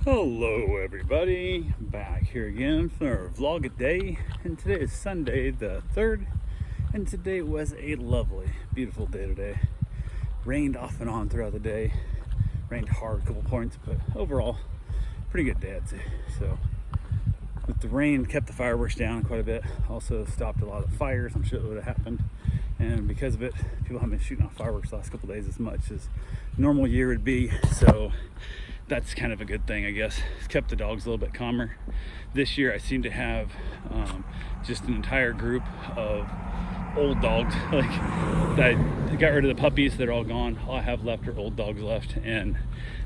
Hello everybody, back here again for our vlog a day, and today is Sunday the 3rd, and today was a lovely, beautiful day today. Rained off and on throughout the day, rained hard a couple points, but overall, pretty good day I'd say. So, with the rain, kept the fireworks down quite a bit, also stopped a lot of fires. I'm sure it would have happened, and because of it, people haven't been shooting off fireworks the last couple days as much as normal year would be, so that's kind of a good thing, I guess. It's kept the dogs a little bit calmer. This year I seem to have just an entire group of old dogs, like that. I got rid of the puppies, they're all gone. All I have left are old dogs left, and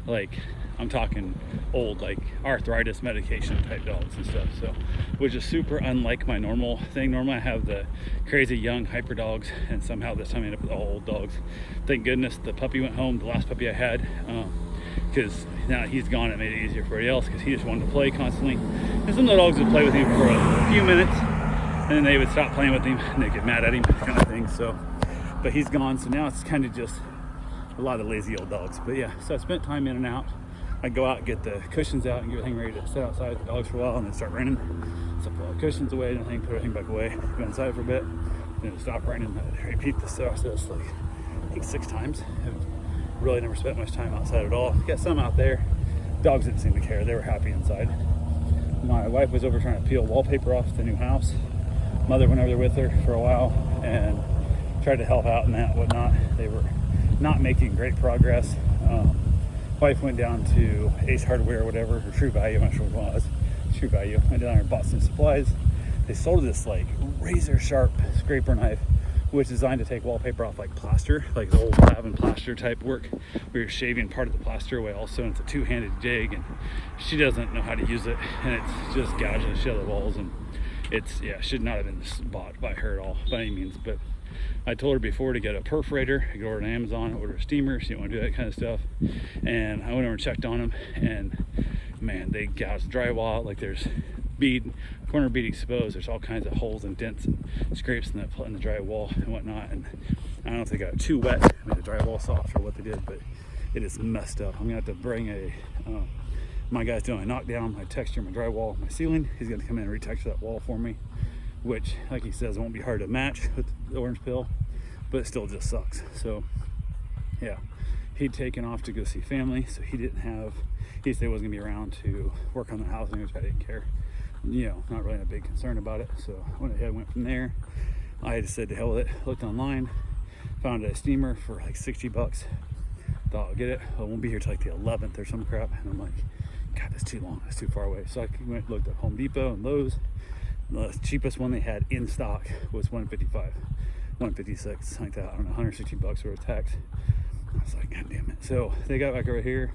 like I'm talking old, like arthritis medication type dogs and stuff, so which is super unlike my normal thing. Normally I have the crazy young hyper dogs, and somehow this time I ended up with all old dogs. Thank goodness the puppy went home, the last puppy I had, because now that he's gone, it made it easier for everybody else, because he just wanted to play constantly. And some of the dogs would play with him for a few minutes, and then they would stop playing with him, and they'd get mad at him, kind of thing. So, but he's gone, so now it's kind of just a lot of lazy old dogs. But yeah, so I spent time in and out. I'd go out, get the cushions out, and get everything ready to sit outside with the dogs for a while, and then start raining. So pull the cushions away, and then put everything back away, go inside for a bit, then it'd stop raining. I'd repeat this process like I think 6 times. Really never spent much time outside at all. Got some out there. Dogs didn't seem to care. They were happy inside. My wife was over trying to peel wallpaper off the new house. Mother went over there with her for a while and tried to help out and that whatnot. They were not making great progress. Wife went down to Ace Hardware or whatever, or True Value, I'm not sure what it was. True Value. Went down there and bought some supplies. They sold this like razor sharp scraper knife, which is designed to take wallpaper off like plaster, like the old lab and plaster type work, where you're shaving part of the plaster away also, and it's a two-handed jig, and she doesn't know how to use it, and it's just gouging the shit out of the walls, and it's, yeah, should not have been bought by her at all, by any means. But I told her before to get a perforator. I go over to Amazon, order a steamer, she didn't want to do that kind of stuff, and I went over and checked on them, and man, they gouged drywall out. Like there's corner bead exposed, there's all kinds of holes and dents and scrapes in the drywall and whatnot, and I don't know if they got it too wet, made the drywall soft, or what they did, but it is messed up. I'm gonna have to bring my guy's doing a knockdown, my texture, my drywall, my ceiling. He's gonna come in and retexture that wall for me, which, like he says, won't be hard to match with the orange pill, but it still just sucks. So yeah, he'd taken off to go see family, so he said he wasn't gonna be around to work on the house, which I didn't care. You know, not really a big concern about it. So I went ahead and went from there. I just said to hell with it, looked online, found a steamer for like 60 bucks. Thought I'll get it. I won't be here till like the 11th or some crap. And I'm like, God, that's too long, that's too far away. So I went looked at Home Depot and Lowe's. The cheapest one they had in stock was 155, 156, like that. I don't know, 160 bucks worth of tax. I was like, God damn it. So they got back over here,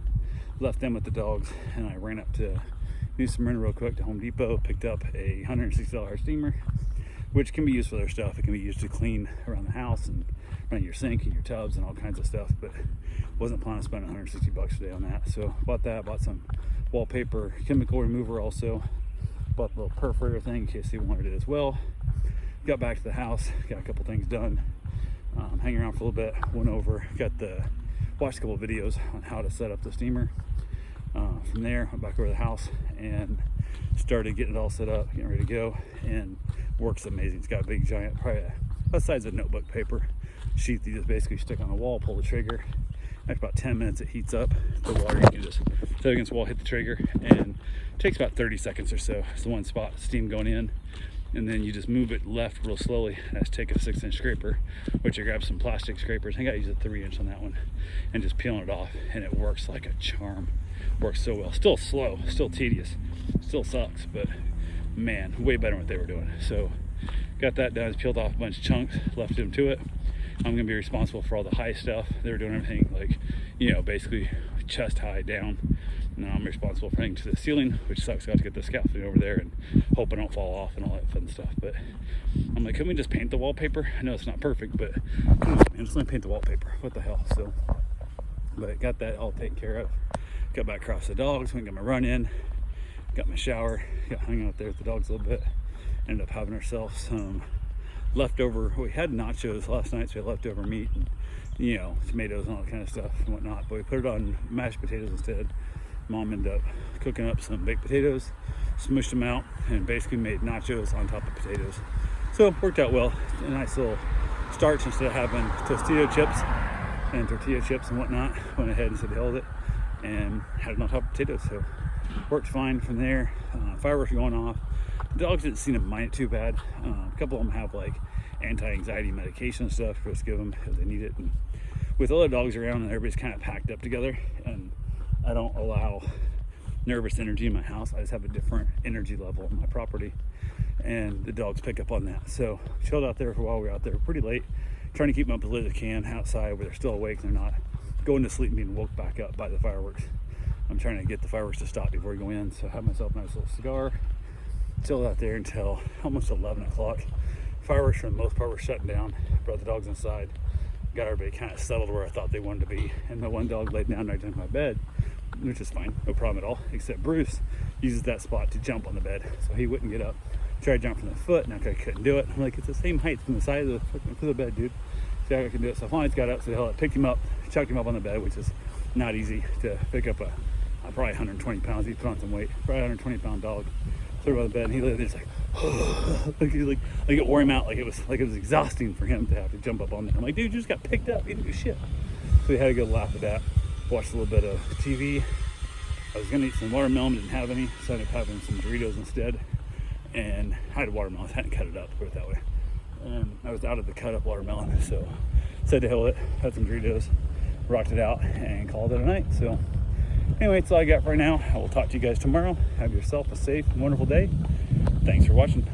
left them with the dogs, and I ran up to New Smyrna real quick to Home Depot, picked up a $160 steamer, which can be used for their stuff. It can be used to clean around the house and run your sink and your tubs and all kinds of stuff, but wasn't planning to spend 160 bucks a day on that. So bought that, bought some wallpaper chemical remover also, bought the little perforator thing in case they wanted it as well. Got back to the house, got a couple things done, hang around for a little bit, went over, watched a couple of videos on how to set up the steamer. From there, went back over to the house and started getting it all set up, getting ready to go, and works amazing. It's got a big giant, probably about the size of notebook paper sheet that you just basically stick on the wall, pull the trigger. After about 10 minutes, it heats up. The water, you can just set it against the wall, hit the trigger, and it takes about 30 seconds or so. It's the one spot, steam going in, and then you just move it left real slowly, and I just take a 6-inch scraper, which I grab some plastic scrapers. I think I use a 3-inch on that one, and just peeling it off, and it works like a charm. Works so well. Still slow, still tedious, still sucks, but man, way better than what they were doing. So got that done, peeled off a bunch of chunks, left them to it. I'm gonna be responsible for all the high stuff. They were doing everything like, you know, basically chest high down. And now I'm responsible for everything to the ceiling, which sucks. Got to get the scaffolding over there and hope I don't fall off and all that fun stuff. But I'm like, can we just paint the wallpaper? I know it's not perfect, but come on, man, just let me paint the wallpaper. What the hell? So, but got that all taken care of. Got back across the dogs, went and got my run in, got my shower, got hung out there with the dogs a little bit. Ended up having ourselves some leftover. We had nachos last night, so we had leftover meat and, you know, tomatoes and all that kind of stuff and whatnot. But we put it on mashed potatoes instead. Mom ended up cooking up some baked potatoes, smushed them out, and basically made nachos on top of potatoes. So it worked out well. A nice little starch instead of having Tostito chips and tortilla chips and whatnot. Went ahead and said held it and had it on top of potatoes. So worked fine from there. Fireworks were going off. The dogs didn't seem to mind it too bad. A couple of them have like anti-anxiety medication and stuff. Just give them if they need it. And with other dogs around, and everybody's kind of packed up together, and I don't allow nervous energy in my house. I just have a different energy level on my property, and the dogs pick up on that. So chilled out there for a while. We were out there pretty late, trying to keep them up as late as I can outside where they're still awake and they're not going to sleep and being woke back up by the fireworks. I'm trying to get the fireworks to stop before we go in. So I have myself a nice little cigar, chilled out there until almost 11 o'clock. Fireworks for the most part were shutting down. Brought the dogs inside, got everybody kind of settled where I thought they wanted to be, and the one dog laid down right in my bed, which is fine, no problem at all, except Bruce uses that spot to jump on the bed, so he wouldn't get up. Tried to jump from the foot, and I couldn't do it. I'm like, it's the same height from the side of the bed, dude. So I can do it. So I finally got up, so I picked him up, chucked him up on the bed, which is not easy to pick up a probably 120 pounds. He put on some weight, probably 120 pound dog. Threw him on the bed, and he lay there, like, like it wore him out, like it was exhausting for him to have to jump up on there. I'm like, dude, you just got picked up, you didn't do shit. So we had a good laugh at that. Watched a little bit of TV. I was gonna eat some watermelon, didn't have any, so I ended up having some Doritos instead. And I had watermelon, I hadn't cut it up, put it that way. And I was out of the cut up watermelon, so said to hell with it, had some Doritos, rocked it out, and called it a night. So anyway, that's all I got for right now. I will talk to you guys tomorrow. Have yourself a safe and wonderful day. Thanks for watching.